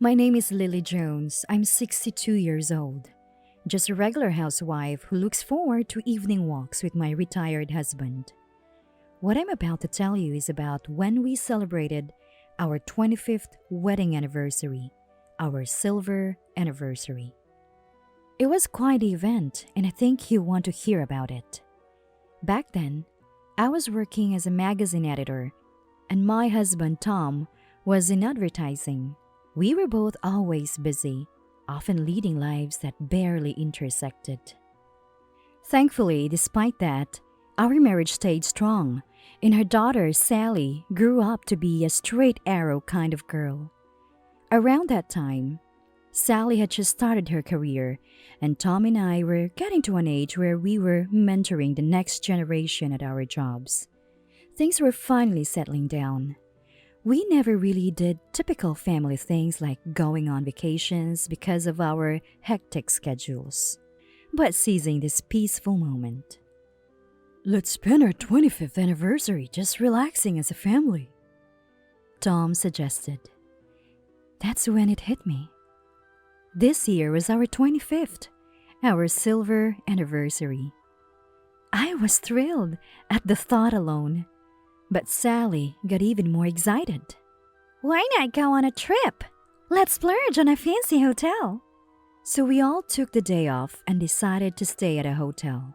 My name is Lily Jones. I'm 62 years old. Just a regular housewife who looks forward to evening walks with my retired husband. What I'm about to tell you is about when we celebrated our 25th wedding anniversary, our silver anniversary. It was quite the event, and I think you want to hear about it. Back then, I was working as a magazine editor, and my husband Tom was in advertising. We were both always busy, often leading lives that barely intersected. Thankfully, despite that, our marriage stayed strong, and our daughter Sally grew up to be a straight arrow kind of girl. Around that time, Sally had just started her career, and Tom and I were getting to an age where we were mentoring the next generation at our jobs. Things were finally settling down. We never really did typical family things like going on vacations because of our hectic schedules, but seizing this peaceful moment. Let's spend our 25th anniversary just relaxing as a family, Tom suggested. That's when it hit me. This year was our 25th, our silver anniversary. I was thrilled at the thought alone. But Sally got even more excited. Why not go on a trip? Let's splurge on a fancy hotel. So we all took the day off and decided to stay at a hotel.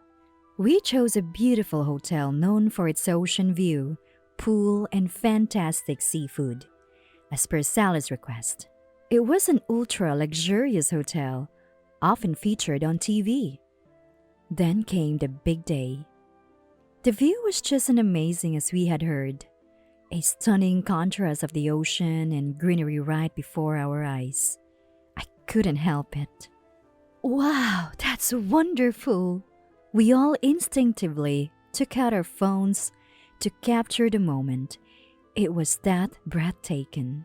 We chose a beautiful hotel known for its ocean view, pool, and fantastic seafood, as per Sally's request. It was an ultra-luxurious hotel, often featured on TV. Then came the big day. The view was just as amazing as we had heard. A stunning contrast of the ocean and greenery right before our eyes. I couldn't help it. Wow, that's wonderful! We all instinctively took out our phones to capture the moment. It was that breathtaking.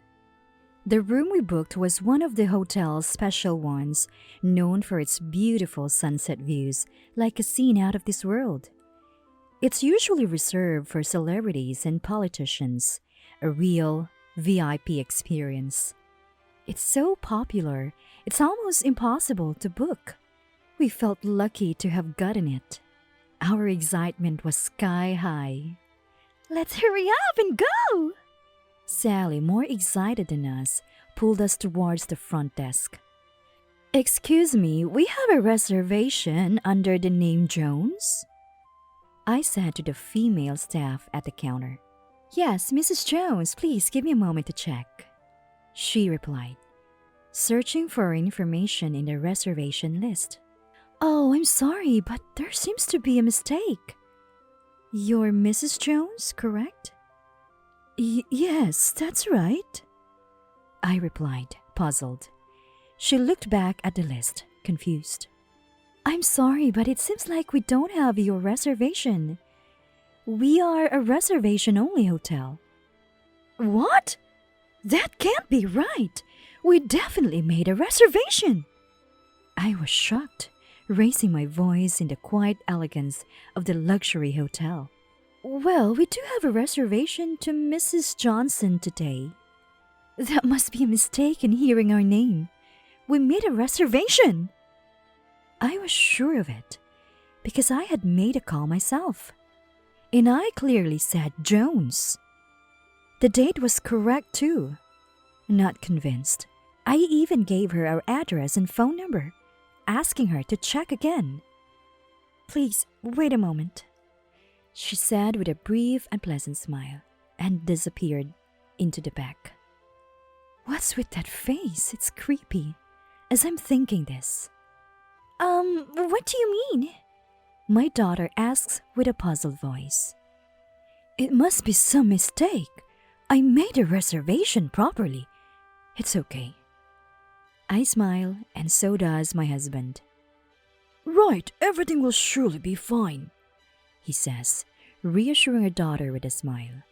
The room we booked was one of the hotel's special ones, known for its beautiful sunset views, like a scene out of this world. It's usually reserved for celebrities and politicians, a real VIP experience. It's so popular, it's almost impossible to book. We felt lucky to have gotten it. Our excitement was sky high. Let's hurry up and go! Sally, more excited than us, pulled us towards the front desk. Excuse me, we have a reservation under the name Jones? I said to the female staff at the counter. Yes, Mrs. Jones, please give me a moment to check. She replied, searching for information in the reservation list. Oh, I'm sorry, but there seems to be a mistake. You're Mrs. Jones, correct? Yes, that's right, I replied, puzzled. She looked back at the list, confused. I'm sorry, but it seems like we don't have your reservation. We are a reservation-only hotel. What? That can't be right. We definitely made a reservation. I was shocked, raising my voice in the quiet elegance of the luxury hotel. Well, we do have a reservation to Mrs. Johnson today. That must be a mistake in hearing our name. We made a reservation. I was sure of it, because I had made a call myself. And I clearly said Jones. The date was correct too. Not convinced, I even gave her our address and phone number, asking her to check again. Please, wait a moment, she said with a brief and pleasant smile, and disappeared into the back. What's with that face? It's creepy, as I'm thinking this. What do you mean? My daughter asks with a puzzled voice. It must be some mistake. I made a reservation properly. It's okay. I smile, and so does my husband. Right, everything will surely be fine, he says, reassuring her daughter with a smile.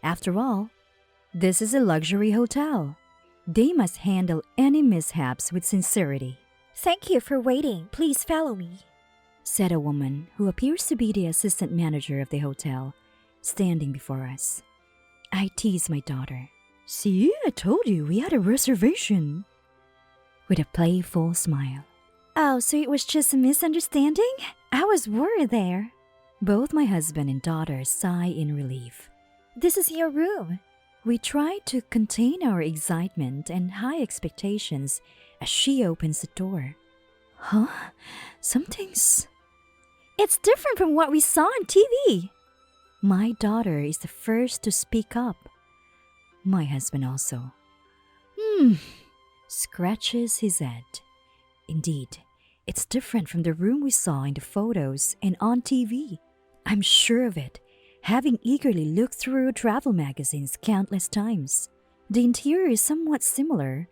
After all, this is a luxury hotel. They must handle any mishaps with sincerity. Thank you for waiting. Please follow me, said a woman who appears to be the assistant manager of the hotel, standing before us. I teased my daughter. See, I told you we had a reservation. with a playful smile. Oh, so it was just a misunderstanding? I was worried there. Both my husband and daughter sigh in relief. This is your room. We try to contain our excitement and high expectations as she opens the door. Huh? Something's... It's different from what we saw on TV. My daughter is the first to speak up. My husband also. Scratches his head. Indeed, it's different from the room we saw in the photos and on TV. I'm sure of it, having eagerly looked through travel magazines countless times. The interior is somewhat similar,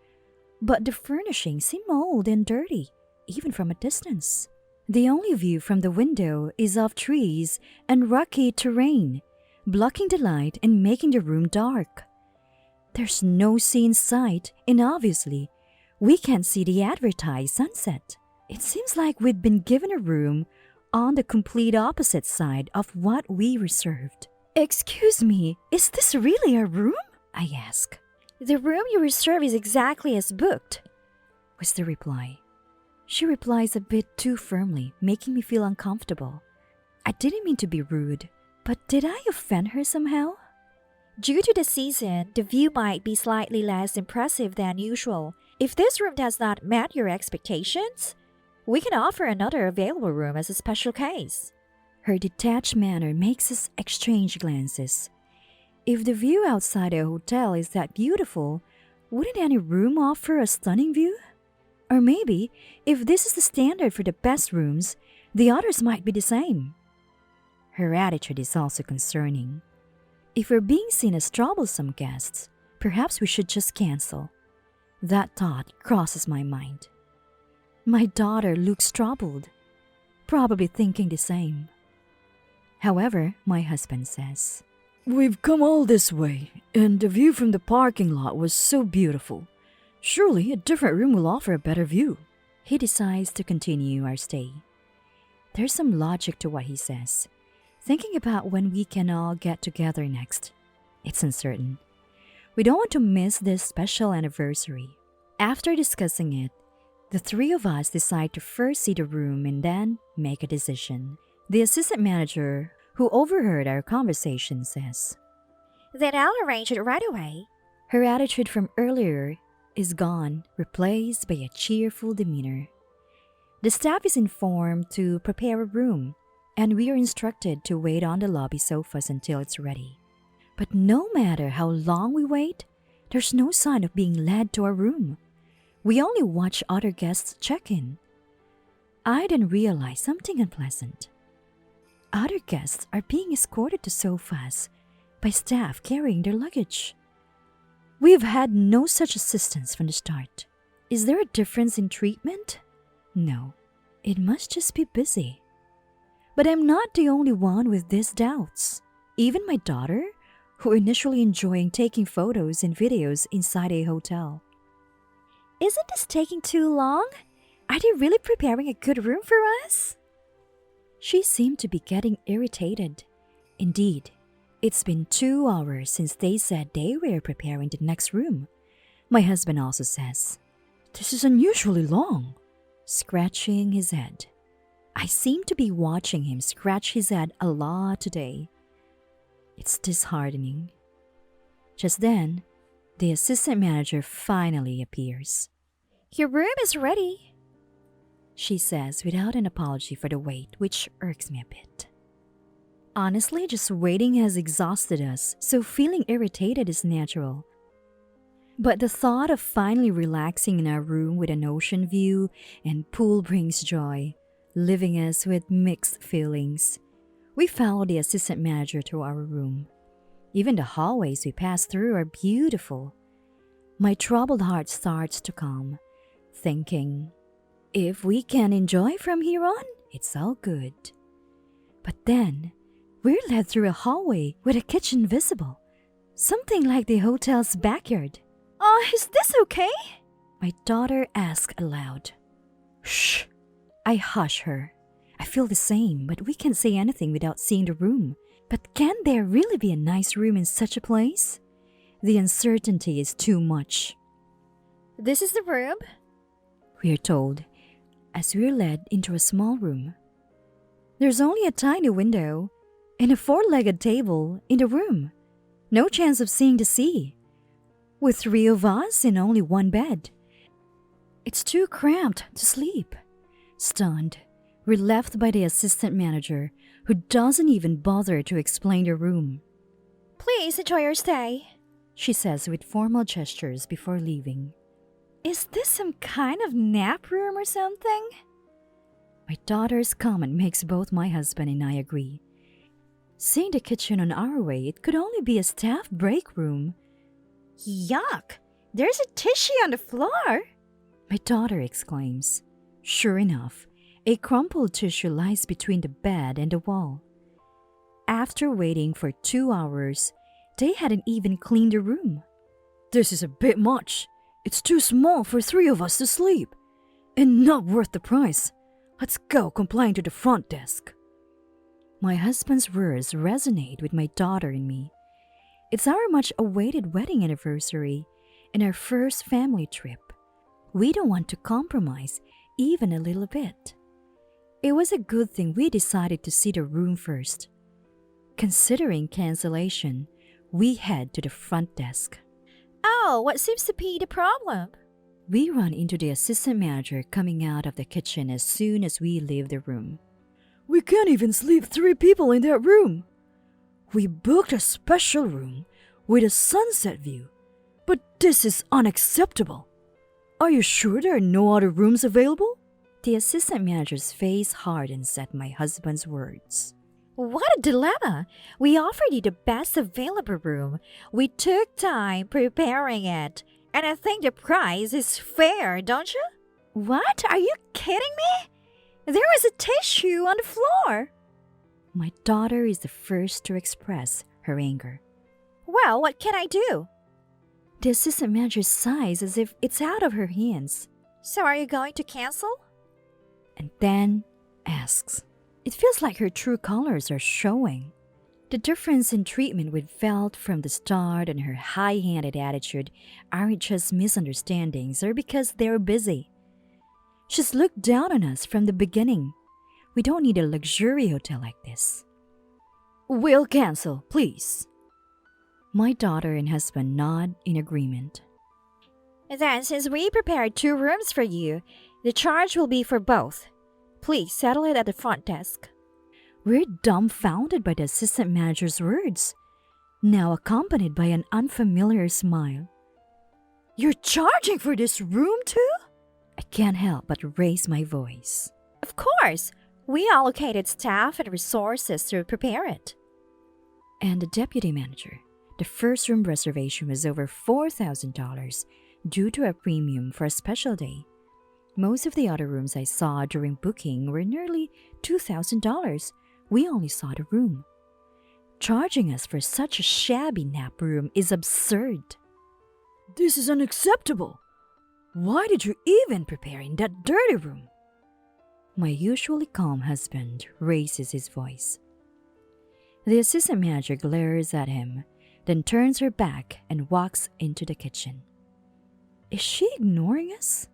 but the furnishings seem old and dirty, even from a distance. The only view from the window is of trees and rocky terrain, blocking the light and making the room dark. There's no sea in sight, and obviously, we can't see the advertised sunset. It seems like we'd been given a room on the complete opposite side of what we reserved. Excuse me, is this really a room? I ask. The room you reserved is exactly as booked, was the reply. She replies a bit too firmly, making me feel uncomfortable. I didn't mean to be rude, but did I offend her somehow? Due to the season, the view might be slightly less impressive than usual. If this room does not meet your expectations, we can offer another available room as a special case. Her detached manner makes us exchange glances. If the view outside a hotel is that beautiful, wouldn't any room offer a stunning view? Or maybe, if this is the standard for the best rooms, the others might be the same. Her attitude is also concerning. If we're being seen as troublesome guests, perhaps we should just cancel. That thought crosses my mind. My daughter looks troubled, probably thinking the same. However, my husband says, "We've come all this way, and the view from the parking lot was so beautiful. Surely a different room will offer a better view." He decides to continue our stay. There's some logic to what he says. Thinking about when we can all get together next, it's uncertain. We don't want to miss this special anniversary. After discussing it, the three of us decide to first see the room and then make a decision. The assistant manager, who overheard our conversation, says, "Then I'll arrange it right away." Her attitude from earlier is gone, replaced by a cheerful demeanor. The staff is informed to prepare a room, and we are instructed to wait on the lobby sofas until it's ready. But no matter how long we wait, there's no sign of being led to our room. We only watch other guests check in. I then realize something unpleasant. Other guests are being escorted to sofas by staff carrying their luggage. We've had no such assistance from the start. Is there a difference in treatment? No, it must just be busy. But I'm not the only one with these doubts. Even my daughter, who initially enjoying taking photos and videos inside a hotel. Isn't this taking too long? Are they really preparing a good room for us? She seemed to be getting irritated. Indeed, it's been 2 hours since they said they were preparing the next room. My husband also says, "This is unusually long," scratching his head. I seem to be watching him scratch his head a lot today. It's disheartening. Just then, the assistant manager finally appears. "Your room is ready," she says without an apology for the wait, which irks me a bit. Honestly, just waiting has exhausted us, so feeling irritated is natural. But the thought of finally relaxing in our room with an ocean view and pool brings joy, leaving us with mixed feelings. We follow the assistant manager to our room. Even the hallways we pass through are beautiful. My troubled heart starts to calm, thinking, if we can enjoy from here on, it's all good. But then, we're led through a hallway with a kitchen visible, something like the hotel's backyard. "Oh, is this okay?" my daughter asks aloud. "Shh!" I hush her. I feel the same, but we can't say anything without seeing the room. But can there really be a nice room in such a place? The uncertainty is too much. "This is the room," we are told as we're led into a small room. There's only a tiny window and a four-legged table in the room. No chance of seeing the sea. With three of us in only one bed. It's too cramped to sleep. Stunned, we're left by the assistant manager who doesn't even bother to explain the room. Please enjoy your stay, She says with formal gestures before leaving. Is this some kind of nap room or something? My daughter's comment makes both my husband and I agree. Seeing the kitchen on our way, it could only be a staff break room. Yuck! There's a tissue on the floor! My daughter exclaims. Sure enough, a crumpled tissue lies between the bed and the wall. After waiting for 2 hours, they hadn't even cleaned the room. This is a bit much. It's too small for 3 of us to sleep. And not worth the price. Let's go complain to the front desk. My husband's words resonate with my daughter and me. It's our much-awaited wedding anniversary and our first family trip. We don't want to compromise even a little bit. It was a good thing we decided to see the room first. Considering cancellation, we head to the front desk. Oh, what seems to be the problem? We run into the assistant manager coming out of the kitchen as soon as we leave the room. We can't even sleep 3 people in that room. We booked a special room with a sunset view, but this is unacceptable. Are you sure there are no other rooms available? The assistant manager's face hardens at my husband's words. What a dilemma! We offered you the best available room. We took time preparing it. And I think the price is fair, don't you? What? Are you kidding me? There was a tissue on the floor. My daughter is the first to express her anger. Well, what can I do? The assistant manager sighs as if it's out of her hands. So are you going to cancel? And then asks. It feels like her true colors are showing. The difference in treatment we'd felt from the start and her high-handed attitude aren't just misunderstandings or because they're busy. She's looked down on us from the beginning. We don't need a luxury hotel like this. We'll cancel, please. My daughter and husband nod in agreement. Then, since we prepared 2 rooms for you, the charge will be for both. Please settle it at the front desk. We're dumbfounded by the assistant manager's words, now accompanied by an unfamiliar smile. You're charging for this room too? I can't help but raise my voice. Of course! We allocated staff and resources to prepare it. And the deputy manager, the first room reservation was over $4,000 due to a premium for a special day. Most of the other rooms I saw during booking were nearly $2,000. We only saw the room. Charging us for such a shabby nap room is absurd. This is unacceptable. Why did you even prepare in that dirty room? My usually calm husband raises his voice. The assistant manager glares at him, then turns her back and walks into the kitchen. Is she ignoring us?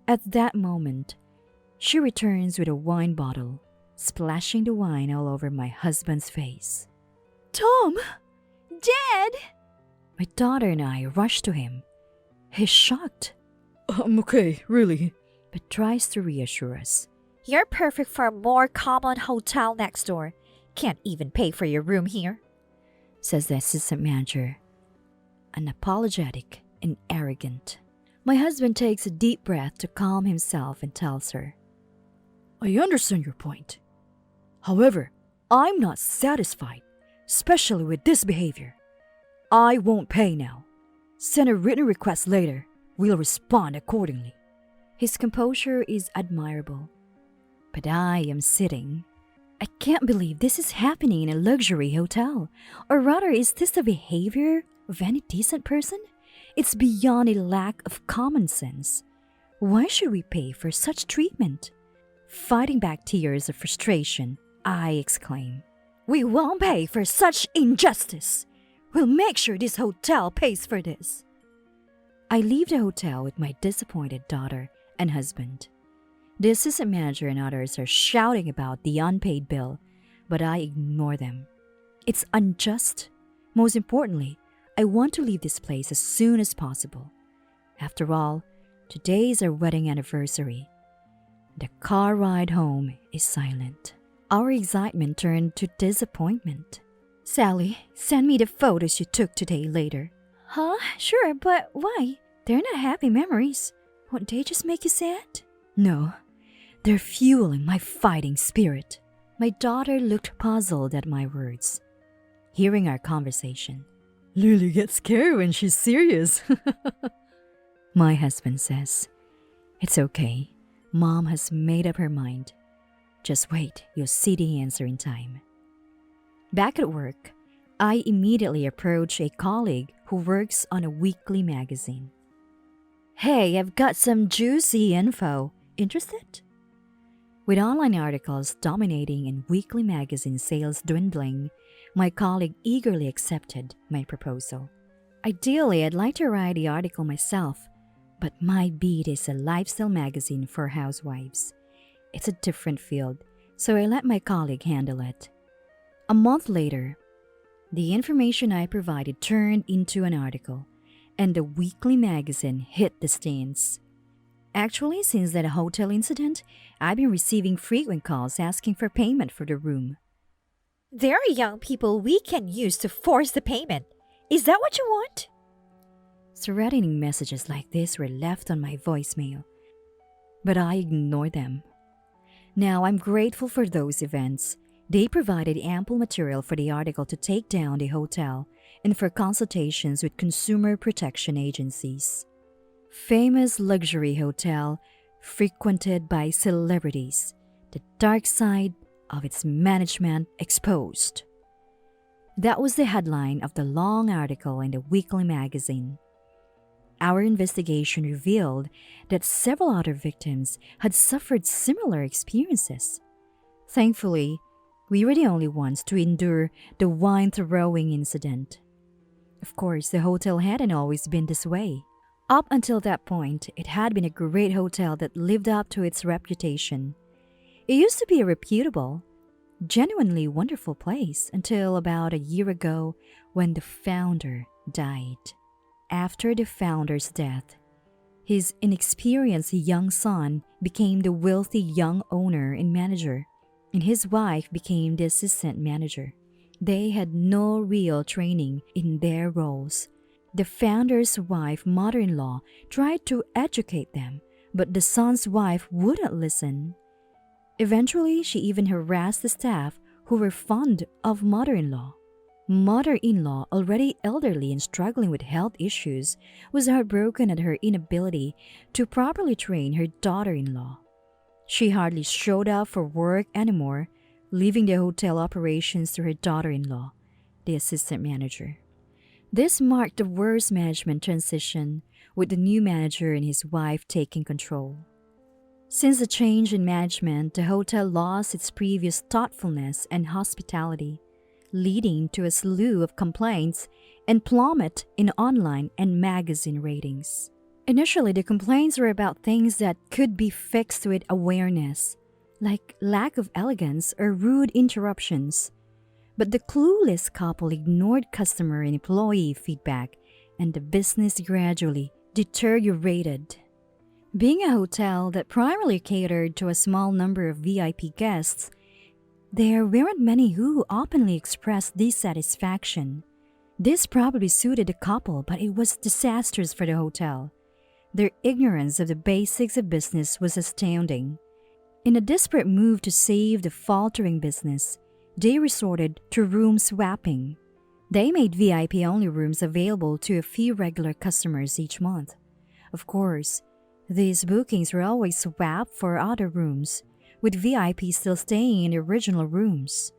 At that moment, she returns with a wine bottle, splashing the wine all over my husband's face. Tom! Dad! My daughter and I rush to him. He's shocked. I'm okay, really, but tries to reassure us. You're perfect for a more common hotel next door. Can't even pay for your room here, says the assistant manager, unapologetic and arrogant. My husband takes a deep breath to calm himself and tells her, I understand your point. However, I'm not satisfied, especially with this behavior. I won't pay now. Send a written request later. We'll respond accordingly. His composure is admirable. But I am sitting. I can't believe this is happening in a luxury hotel. Or rather, is this the behavior of any decent person? It's beyond a lack of common sense. Why should we pay for such treatment? Fighting back tears of frustration, I exclaim, We won't pay for such injustice. We'll make sure this hotel pays for this. I leave the hotel with my disappointed daughter and husband. The assistant manager and others are shouting about the unpaid bill, but I ignore them. It's unjust. Most importantly, I want to leave this place as soon as possible. After all, today is our wedding anniversary. The car ride home is silent. Our excitement turned to disappointment. Sally, send me the photos you took today later. Huh? Sure, but why? They're not happy memories. Won't they just make you sad? No, they're fueling my fighting spirit. My daughter looked puzzled at my words. Hearing our conversation, Lily gets scared when she's serious. My husband says, it's okay. Mom has made up her mind. Just wait, you'll see the answer in time. Back at work, I immediately approach a colleague who works on a weekly magazine. Hey, I've got some juicy info. Interested? With online articles dominating and weekly magazine sales dwindling, my colleague eagerly accepted my proposal. Ideally, I'd like to write the article myself, but my beat is a lifestyle magazine for housewives. It's a different field, so I let my colleague handle it. A month later, the information I provided turned into an article, and the weekly magazine hit the stands. Actually, since that hotel incident, I've been receiving frequent calls asking for payment for the room. There are young people we can use to force the payment. Is that what you want? Threatening messages like this were left on my voicemail, but I ignored them. Now I'm grateful for those events. They provided ample material for the article to take down the hotel and for consultations with consumer protection agencies. Famous luxury hotel frequented by celebrities, the dark side of its management exposed. That was the headline of the long article in the weekly magazine. Our investigation revealed that several other victims had suffered similar experiences. Thankfully, we were the only ones to endure the wine-throwing incident. Of course, the hotel hadn't always been this way. Up until that point, it had been a great hotel that lived up to its reputation. It used to be a reputable, genuinely wonderful place until about a year ago when the founder died. After the founder's death, his inexperienced young son became the wealthy young owner and manager, and his wife became the assistant manager. They had no real training in their roles. The founder's wife, mother-in-law, tried to educate them, but the son's wife wouldn't listen. Eventually, she even harassed the staff who were fond of mother-in-law. Mother-in-law, already elderly and struggling with health issues, was heartbroken at her inability to properly train her daughter-in-law. She hardly showed up for work anymore, leaving the hotel operations to her daughter-in-law, the assistant manager. This marked the worst management transition, with the new manager and his wife taking control. Since the change in management, the hotel lost its previous thoughtfulness and hospitality, leading to a slew of complaints and plummet in online and magazine ratings. Initially, the complaints were about things that could be fixed with awareness, like lack of elegance or rude interruptions. But the clueless couple ignored customer and employee feedback, and the business gradually deteriorated. Being a hotel that primarily catered to a small number of VIP guests, there weren't many who openly expressed dissatisfaction. This probably suited the couple, but it was disastrous for the hotel. Their ignorance of the basics of business was astounding. In a desperate move to save the faltering business, they resorted to room swapping. They made VIP-only rooms available to a few regular customers each month. Of course, these bookings were always swapped for other rooms, with VIPs still staying in the original rooms.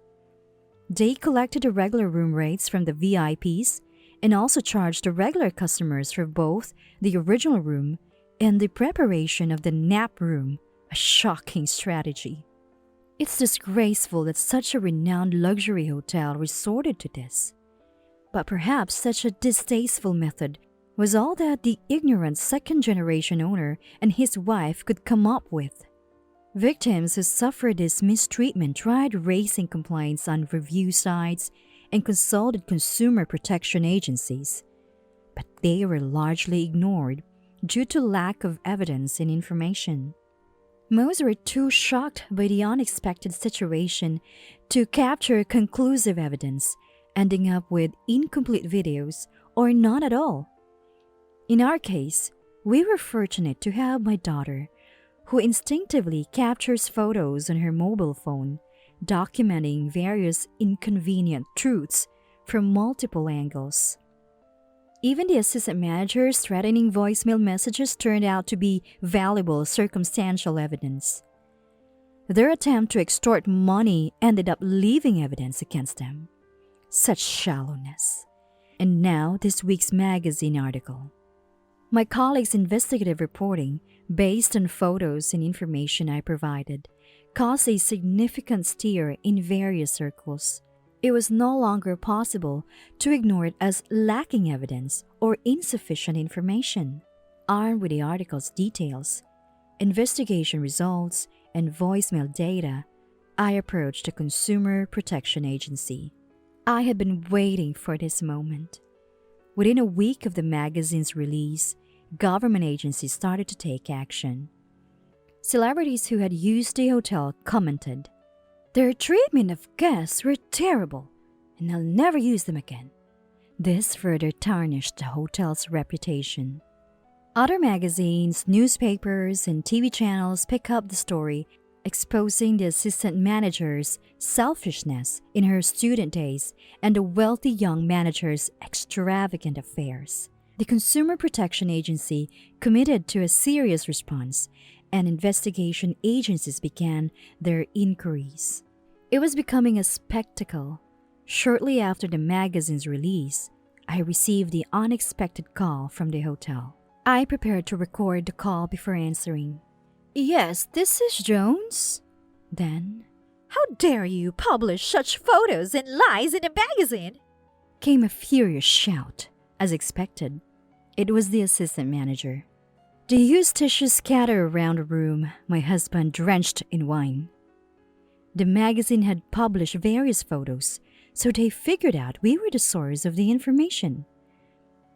They collected the regular room rates from the VIPs and also charged the regular customers for both the original room and the preparation of the nap room, a shocking strategy. It's disgraceful that such a renowned luxury hotel resorted to this. But perhaps such a distasteful method was all that the ignorant second-generation owner and his wife could come up with. Victims who suffered this mistreatment tried raising complaints on review sites and consulted consumer protection agencies, but they were largely ignored due to lack of evidence and information. Most were too shocked by the unexpected situation to capture conclusive evidence, ending up with incomplete videos or none at all. In our case, we were fortunate to have my daughter, who instinctively captures photos on her mobile phone, documenting various inconvenient truths from multiple angles. Even the assistant manager's threatening voicemail messages turned out to be valuable circumstantial evidence. Their attempt to extort money ended up leaving evidence against them. Such shallowness. And now this week's magazine article. My colleague's investigative reporting, based on photos and information I provided, caused a significant stir in various circles. It was no longer possible to ignore it as lacking evidence or insufficient information. Armed with the article's details, investigation results, and voicemail data, I approached the Consumer Protection Agency. I had been waiting for this moment. Within a week of the magazine's release, government agencies started to take action. Celebrities who had used the hotel commented, "Their treatment of guests were terrible, and I'll never use them again." This further tarnished the hotel's reputation. Other magazines, newspapers, and TV channels pick up the story, exposing the assistant manager's selfishness in her student days and the wealthy young manager's extravagant affairs. The Consumer Protection Agency committed to a serious response, and investigation agencies began their inquiries. It was becoming a spectacle. Shortly after the magazine's release, I received the unexpected call from the hotel. I prepared to record the call before answering. "Yes, this is Jones." Then, How dare you publish such photos and lies in a magazine? came a furious shout. As expected, it was the assistant manager. The used tissues scattered around the room, my husband drenched in wine. The magazine had published various photos, so they figured out we were the source of the information.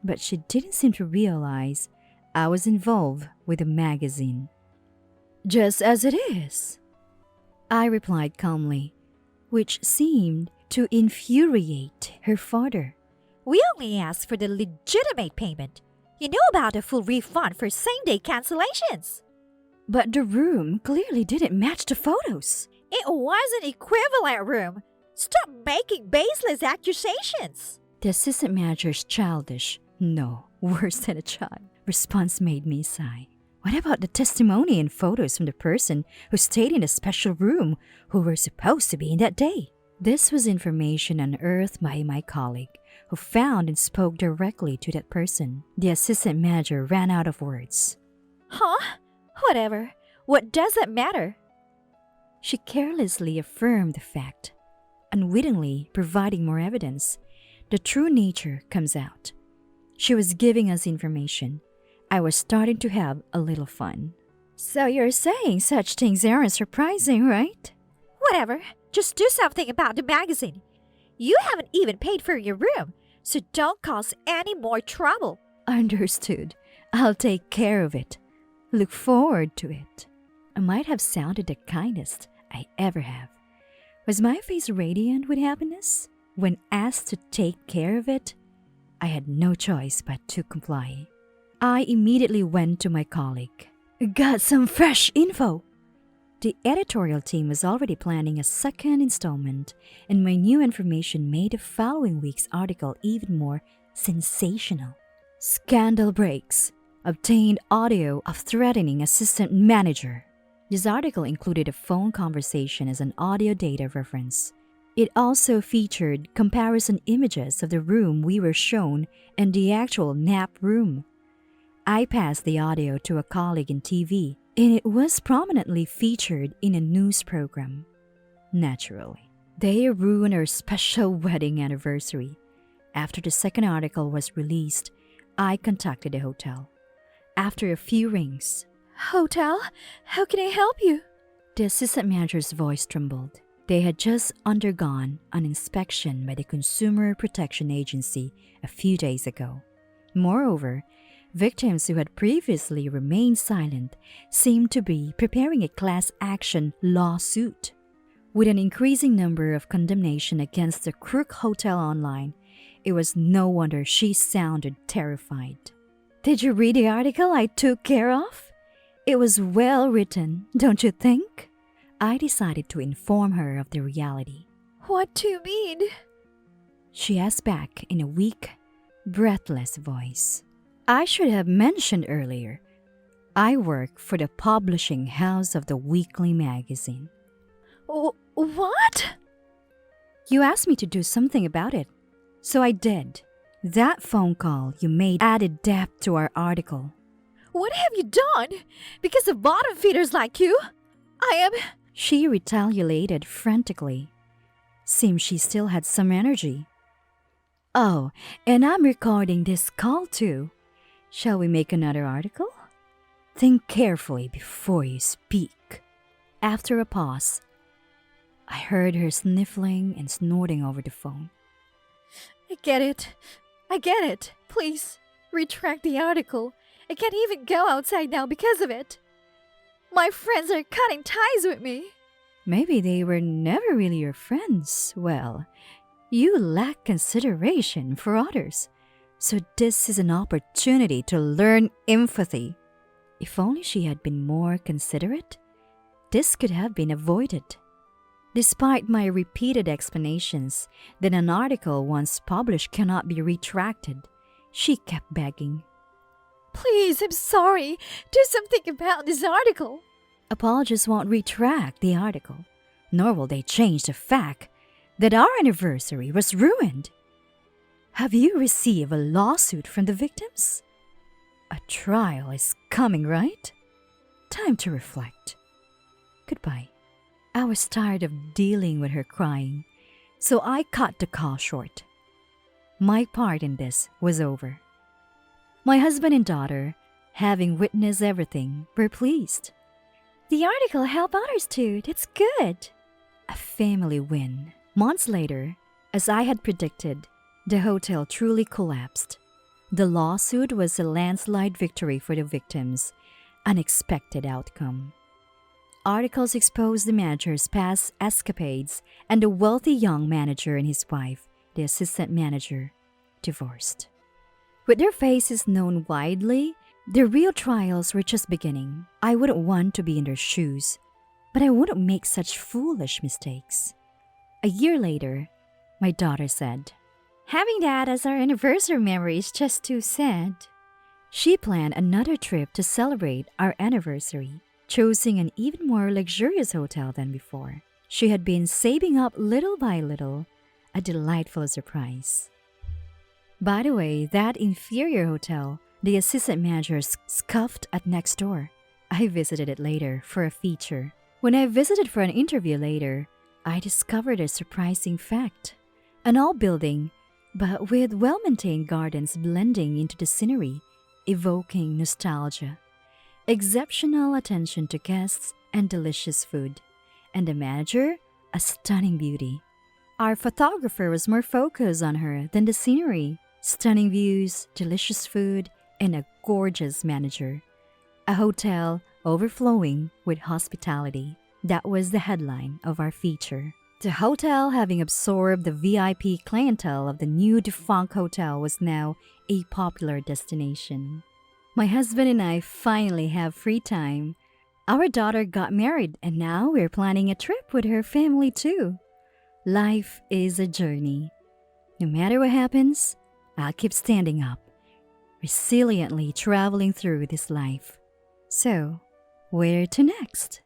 But she didn't seem to realize I was involved with the magazine. "Just as it is," I replied calmly, which seemed to infuriate her father. We only asked for the legitimate payment. You know about a full refund for same-day cancellations. But the room clearly didn't match the photos. It was an equivalent room. Stop making baseless accusations. The assistant manager's childish, no, worse than a child, response made me sigh. What about the testimony and photos from the person who stayed in the special room who were supposed to be in that day? This was information unearthed by my colleague, who found and spoke directly to that person. The assistant manager ran out of words. Huh? Whatever. What does that matter? She carelessly affirmed the fact, unwittingly providing more evidence. The true nature comes out. She was giving us information. I was starting to have a little fun. "So you're saying such things aren't surprising, right?" Whatever. Just do something about the magazine. You haven't even paid for your room, so don't cause any more trouble. Understood. I'll take care of it. Look forward to it. I might have sounded the kindest I ever have. Was my face radiant with happiness? When asked to take care of it, I had no choice but to comply. I immediately went to my colleague. "Got some fresh info." The editorial team was already planning a second installment, and my new information made the following week's article even more sensational. Scandal breaks. Obtained audio of threatening assistant manager. This article included a phone conversation as an audio data reference. It also featured comparison images of the room we were shown and the actual nap room. I passed the audio to a colleague in TV, and it was prominently featured in a news program. Naturally, they ruined our special wedding anniversary. After the second article was released, I contacted the hotel. After a few rings, Hotel? How can I help you? the assistant manager's voice trembled. They had just undergone an inspection by the Consumer Protection Agency a few days ago. Moreover, victims who had previously remained silent seemed to be preparing a class action lawsuit. With an increasing number of condemnation against the Crook Hotel online, it was no wonder she sounded terrified. Did you read the article I took care of? It was well written, don't you think? I decided to inform her of the reality. What do you mean? She asked back in a weak, breathless voice. I should have mentioned earlier, I work for the publishing house of the weekly magazine. What? You asked me to do something about it, so I did. That phone call you made added depth to our article. What have you done? Because of bottom feeders like you, I am... She retaliated frantically. Seemed she still had some energy. Oh, and I'm recording this call too. Shall we make another article? Think carefully before you speak. After a pause, I heard her sniffling and snorting over the phone. I get it. Please, retract the article. I can't even go outside now because of it. My friends are cutting ties with me. Maybe they were never really your friends. Well, you lack consideration for others. So this is an opportunity to learn empathy. If only she had been more considerate, this could have been avoided. Despite my repeated explanations that an article once published cannot be retracted, she kept begging. Please, I'm sorry. Do something about this article. Apologists won't retract the article, nor will they change the fact that our anniversary was ruined. Have you received a lawsuit from the victims? A trial is coming, right? Time to reflect. Goodbye. I was tired of dealing with her crying, so I cut the call short. My part in this was over. My husband and daughter, having witnessed everything, were pleased. The article helped others too. That's good. A family win. Months later, as I had predicted, the hotel truly collapsed. The lawsuit was a landslide victory for the victims, an expected outcome. Articles exposed the manager's past escapades and the wealthy young manager and his wife, the assistant manager, divorced. With their faces known widely, the real trials were just beginning. I wouldn't want to be in their shoes, but I wouldn't make such foolish mistakes. A year later, my daughter said, Having that as our anniversary memory is just too sad. She planned another trip to celebrate our anniversary, choosing an even more luxurious hotel than before. She had been saving up little by little, a delightful surprise. By the way, that inferior hotel, the assistant manager scoffed at next door. I visited it later for a feature. When I visited for an interview later, I discovered a surprising fact. An old building, but with well-maintained gardens blending into the scenery, evoking nostalgia. Exceptional attention to guests and delicious food. And the manager, a stunning beauty. Our photographer was more focused on her than the scenery. Stunning views, delicious food, and a gorgeous manager. A hotel overflowing with hospitality. That was the headline of our feature. The hotel, having absorbed the VIP clientele of the new defunct hotel, was now a popular destination. My husband and I finally have free time. Our daughter got married and now we're planning a trip with her family too. Life is a journey. No matter what happens, I'll keep standing up, resiliently traveling through this life. So, where to next?